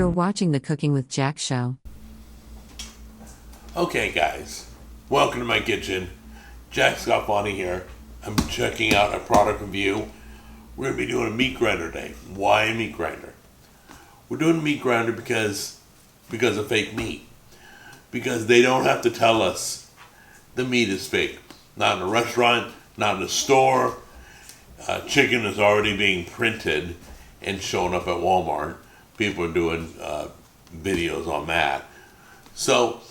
You're watching the Cooking with Jack show. Okay guys, welcome to my kitchen. Jack Scalfani here. I'm checking out a product review. We're going to be doing a meat grinder day. Why a meat grinder? We're doing a meat grinder because of fake meat. Because they don't have to tell us the meat is fake. Not in a restaurant, not in a store. Chicken is already being printed and shown up at Walmart. People are doing videos on that. So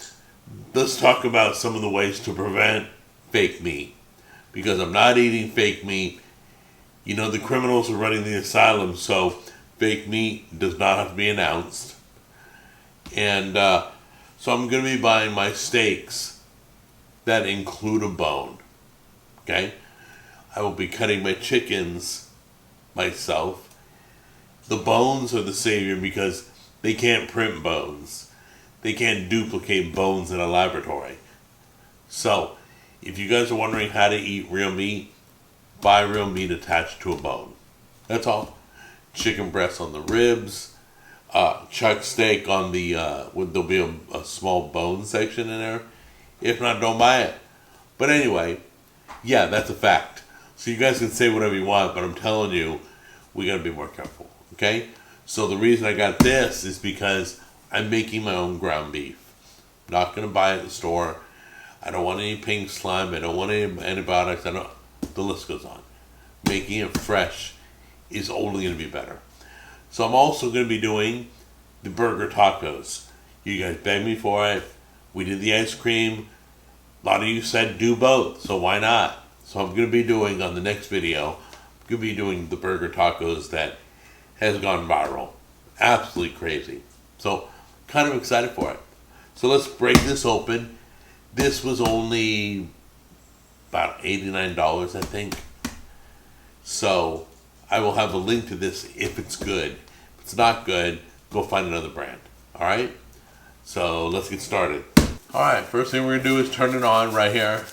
let's talk about some of the ways to prevent fake meat. Because I'm not eating fake meat. You know, the criminals are running the asylum, so fake meat does not have to be announced. And so I'm going to be buying my steaks that include a bone. Okay? I will be cutting my chickens myself. The bones are the savior because they can't print bones. They can't duplicate bones in a laboratory. So, if you guys are wondering how to eat real meat, buy real meat attached to a bone. That's all. Chicken breasts on the ribs, chuck steak on the, there'll be a small bone section in there. If not, don't buy it. But anyway, yeah, that's a fact. So you guys can say whatever you want, but I'm telling you, we gotta be more careful, okay? So the reason I got this is because I'm making my own ground beef. Not gonna buy it at the store. I don't want any pink slime. I don't want any antibiotics. The list goes on. Making it fresh is only going to be better. So I'm also going to be doing the burger tacos. You guys begged me for it. We did the ice cream. A lot of you said do both, so why not? So I'm going to be doing, on the next video, I'm going to be doing the burger tacos that has gone viral. Absolutely crazy. So kind of excited for it. So let's break this open. This was only about $89, I think. So I will have a link to this if it's good. If it's not good, go find another brand. All right? So let's get started. All right, first thing we're going to do is turn it on right here.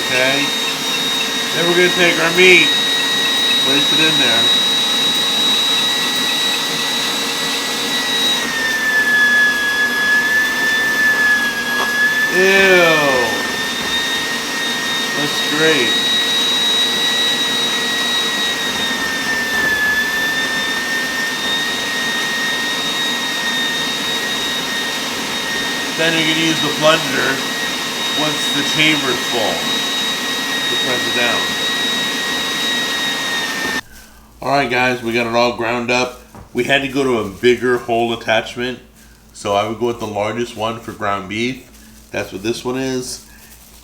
Okay. Then we're going to take our meat, place it in there. Ew. That's great. Then you're going to use the plunger once the chamber's full. Press it down. Alright guys, we got it all ground up. We had to go to a bigger hole attachment, so I would go with the largest one for ground beef. That's what this one is.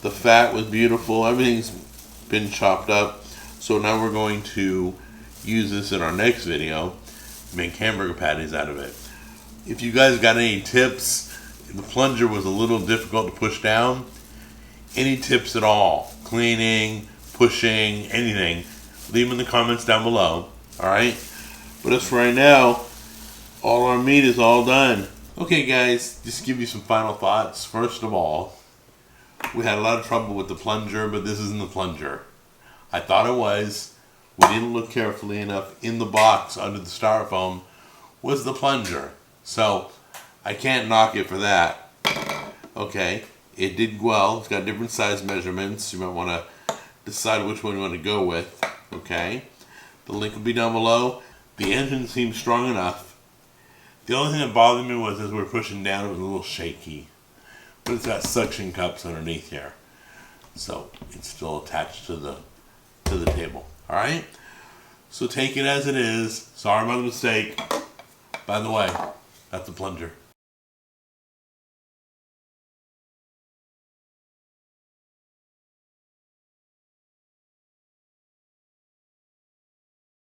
The fat was beautiful. Everything's been chopped up. So now we're going to use this in our next video, make hamburger patties out of it. If you guys got any tips, the plunger was a little difficult to push down. Any tips at all, cleaning, pushing, anything, leave them in the comments down below, alright? But as for right now, all our meat is all done. Okay guys, just give you some final thoughts. First of all, we had a lot of trouble with the plunger, but this isn't the plunger. I thought it was. We didn't look carefully enough. In the box under the styrofoam was the plunger. So, I can't knock it for that. Okay. It did well. It's got different size measurements. You might want to decide which one you want to go with. Okay. The link will be down below. The engine seems strong enough. The only thing that bothered me was as we were pushing down, it was a little shaky. But it's got suction cups underneath here. So it's still attached to the table. Alright? So take it as it is. Sorry about the mistake. By the way, that's the plunger.